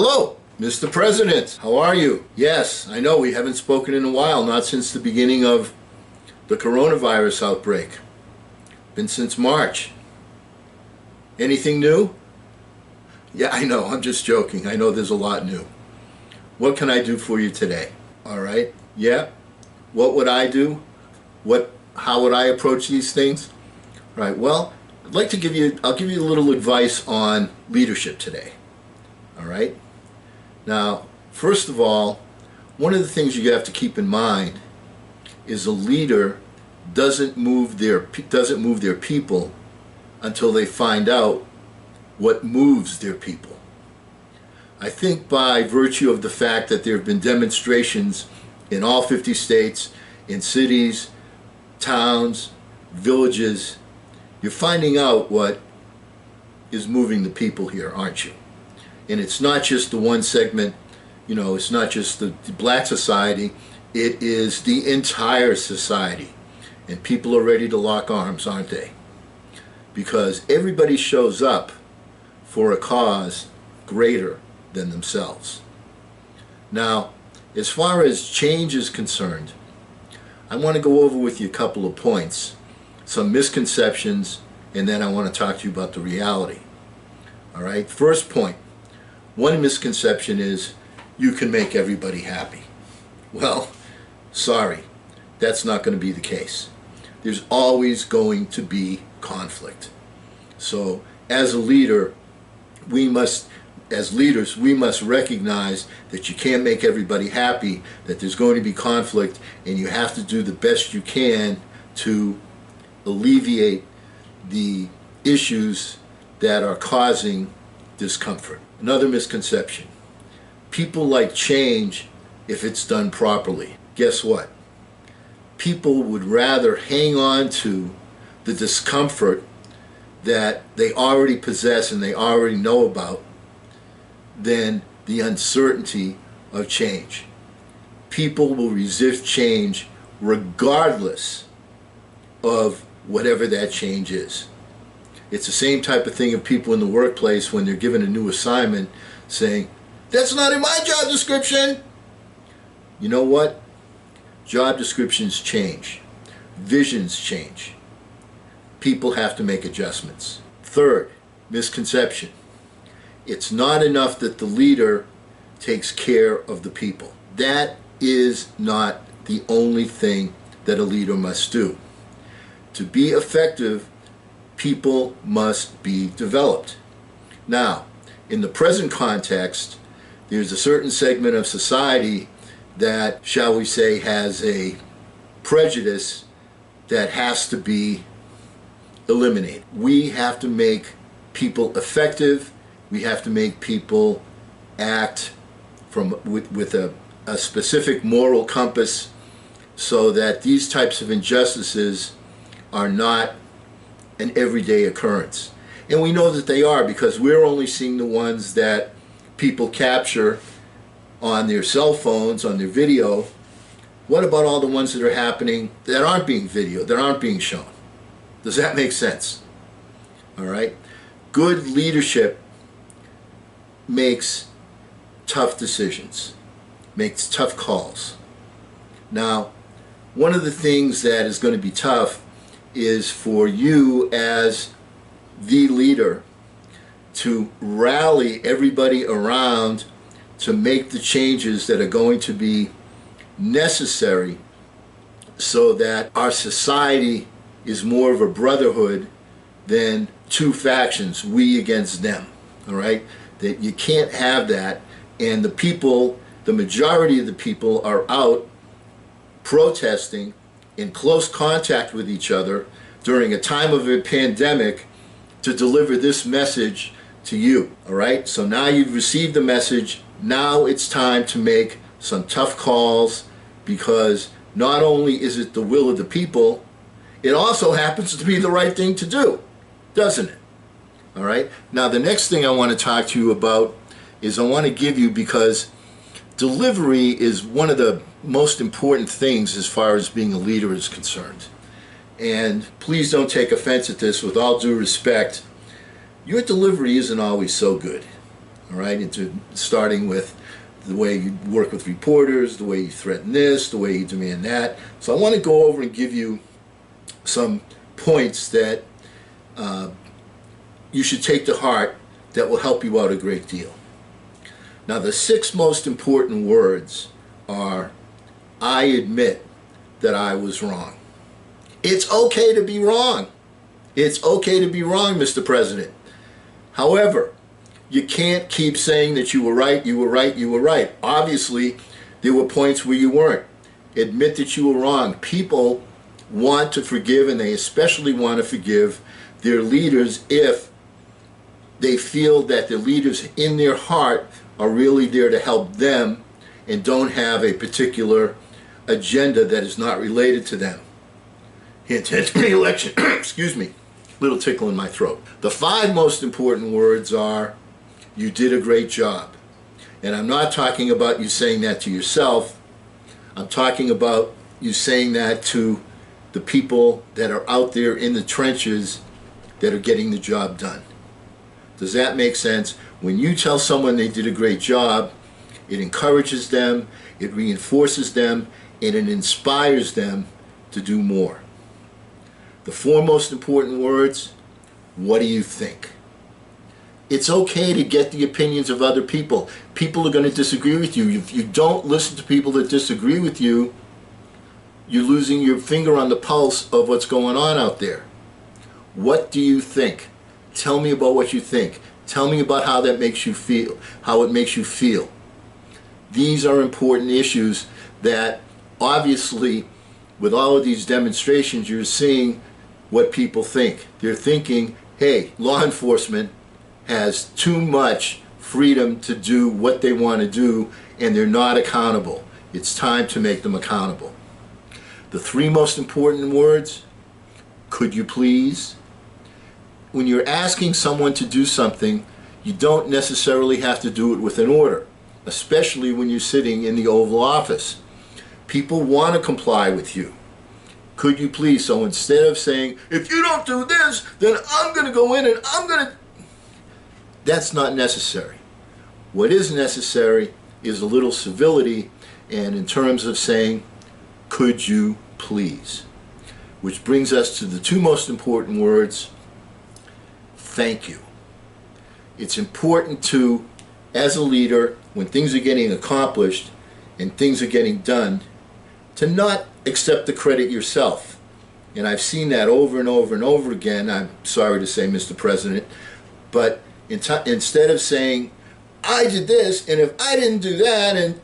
Hello, Mr. President. How are you? Yes, I know we haven't spoken in a while, not since the beginning of the coronavirus outbreak. Been since March. Anything new? Yeah, I know, I'm just joking. I know there's a lot new. What can I do for you today? All right, yeah. What would I do? How would I approach these things? All right, well, I'll give you a little advice on leadership today. All right. Now, first of all, one of the things you have to keep in mind is a leader doesn't move their people until they find out what moves their people. I think by virtue of the fact that there have been demonstrations in all 50 states, in cities, towns, villages, you're finding out what is moving the people here, aren't you? And it's not just the one segment, it's not just the black society, it is the entire society. And people are ready to lock arms, aren't they? Because everybody shows up for a cause greater than themselves. Now, as far as change is concerned, I want to go over with you a couple of points, some misconceptions, and then I want to talk to you about the reality. All right, first point. One misconception is you can make everybody happy. Well, sorry, that's not going to be the case. There's always going to be conflict. So as a leader, we must recognize that you can't make everybody happy, that there's going to be conflict, and you have to do the best you can to alleviate the issues that are causing discomfort. Another misconception. People like change if it's done properly. Guess what? People would rather hang on to the discomfort that they already possess and they already know about than the uncertainty of change. People will resist change regardless of whatever that change is. It's the same type of thing of people in the workplace when they're given a new assignment saying, "That's not in my job description." You know what? Job descriptions change. Visions change. People have to make adjustments. Third, misconception. It's not enough that the leader takes care of the people. That is not the only thing that a leader must do. To be effective, people must be developed. Now, in the present context, there's a certain segment of society that, shall we say, has a prejudice that has to be eliminated. We have to make people effective. We have to make people act with a specific moral compass so that these types of injustices are not an everyday occurrence. And we know that they are because we're only seeing the ones that people capture on their cell phones, on their video. What about all the ones that are happening that aren't being videoed, that aren't being shown? Does that make sense? All right? Good leadership makes tough decisions, makes tough calls. Now, one of the things that is going to be tough is for you as the leader to rally everybody around to make the changes that are going to be necessary so that our society is more of a brotherhood than two factions, we against them. All right? That you can't have that, and the people, the majority of the people are out protesting in close contact with each other during a time of a pandemic to deliver this message to you. All right? So now you've received the message. Now it's time to make some tough calls, because not only is it the will of the people, it also happens to be the right thing to do, doesn't it? All right? Now the next thing I want to talk to you about is I want to give you, because delivery is one of the most important things as far as being a leader is concerned. And please don't take offense at this, with all due respect, your delivery isn't always so good. all right, into starting with the way you work with reporters, the way you threaten this, the way you demand that. So I want to go over and give you some points that you should take to heart that will help you out a great deal. Now, the 6 most important words are, I admit that I was wrong. It's okay to be wrong. It's okay to be wrong, Mr. President. However, you can't keep saying that you were right, you were right, you were right. Obviously, there were points where you weren't. Admit that you were wrong. People want to forgive, and they especially want to forgive their leaders if they feel that the leaders in their heart are really there to help them and don't have a particular agenda that is not related to them. Hint, hint, election. Excuse me. Little tickle in my throat. The 5 most important words are, you did a great job. And I'm not talking about you saying that to yourself. I'm talking about you saying that to the people that are out there in the trenches that are getting the job done. Does that make sense? When you tell someone they did a great job, it encourages them, it reinforces them, and it inspires them to do more. The 4 most important words, what do you think? It's okay to get the opinions of other people. People are going to disagree with you. If you don't listen to people that disagree with you, you're losing your finger on the pulse of what's going on out there. What do you think? Tell me about what you think. Tell me about how that makes you feel, how it makes you feel. These are important issues that obviously with all of these demonstrations you're seeing what people think. They're thinking, hey, law enforcement has too much freedom to do what they want to do and they're not accountable. It's time to make them accountable. The 3 most important words, could you please? When you're asking someone to do something, you don't necessarily have to do it with an order, especially when you're sitting in the Oval Office. People want to comply with you. Could you please? So instead of saying, if you don't do this, then I'm going to go in and I'm going to... That's not necessary. What is necessary is a little civility, and in terms of saying, could you please? Which brings us to the 2 most important words, thank you. It's important to, as a leader, when things are getting accomplished and things are getting done, to not accept the credit yourself. And I've seen that over and over and over again. I'm sorry to say, Mr. President, but instead of saying, I did this, and if I didn't do that, and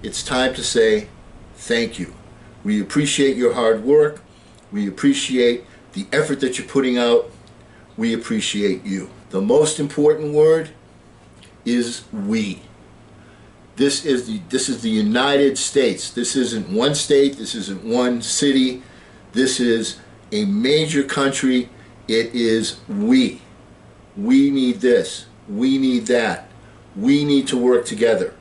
it's time to say, thank you. We appreciate your hard work. We appreciate the effort that you're putting out. We appreciate you. The most important word is we. This is the United States. This isn't one state. This isn't one city. This is a major country. It is we. We need this. We need that. We need to work together.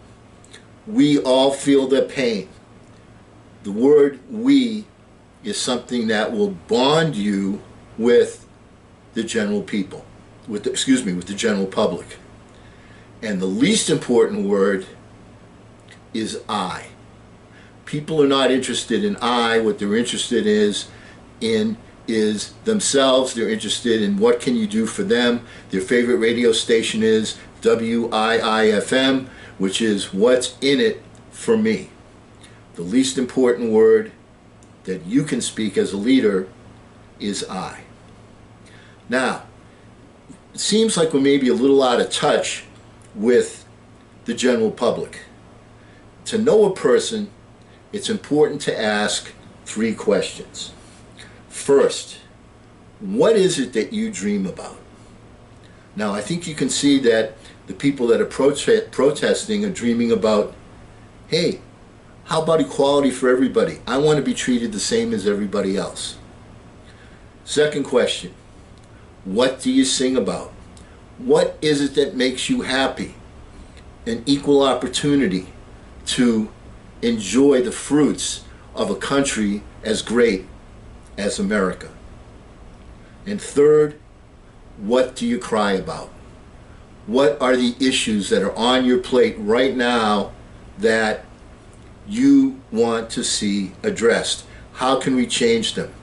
We all feel the pain. The word we is something that will bond you with the general people, with the general public. And the least important word is I. People are not interested in I. What they're interested in is themselves. They're interested in what can you do for them. Their favorite radio station is WIIFM, which is what's in it for me. The least important word that you can speak as a leader is I. Now, it seems like we're maybe a little out of touch with the general public. To know a person, it's important to ask 3 questions. First, what is it that you dream about? Now, I think you can see that the people that are protesting are dreaming about, hey, how about equality for everybody? I want to be treated the same as everybody else. Second question, what do you sing about? What is it that makes you happy? An equal opportunity to enjoy the fruits of a country as great as America. And third, what do you cry about? What are the issues that are on your plate right now that you want to see addressed? How can we change them?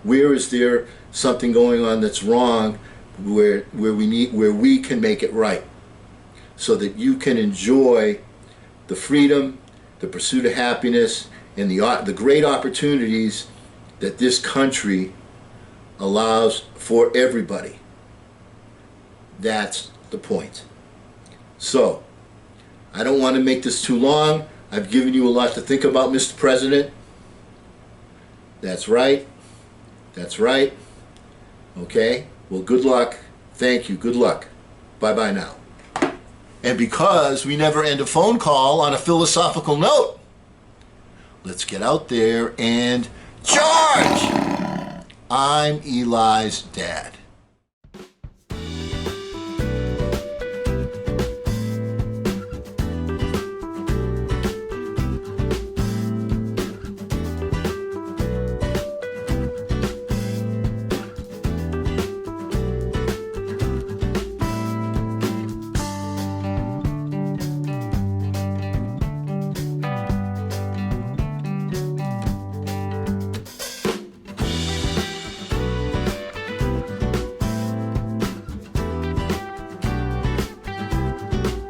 Where is there something going on that's wrong where we can make it right so that you can enjoy the freedom, the pursuit of happiness, and the great opportunities that this country allows for everybody. That's the point. So, I don't want to make this too long. I've given you a lot to think about, Mr. President. That's right. That's right. Okay? Well, good luck. Thank you. Good luck. Bye-bye now. And because we never end a phone call on a philosophical note, let's get out there and charge! I'm Eli's dad.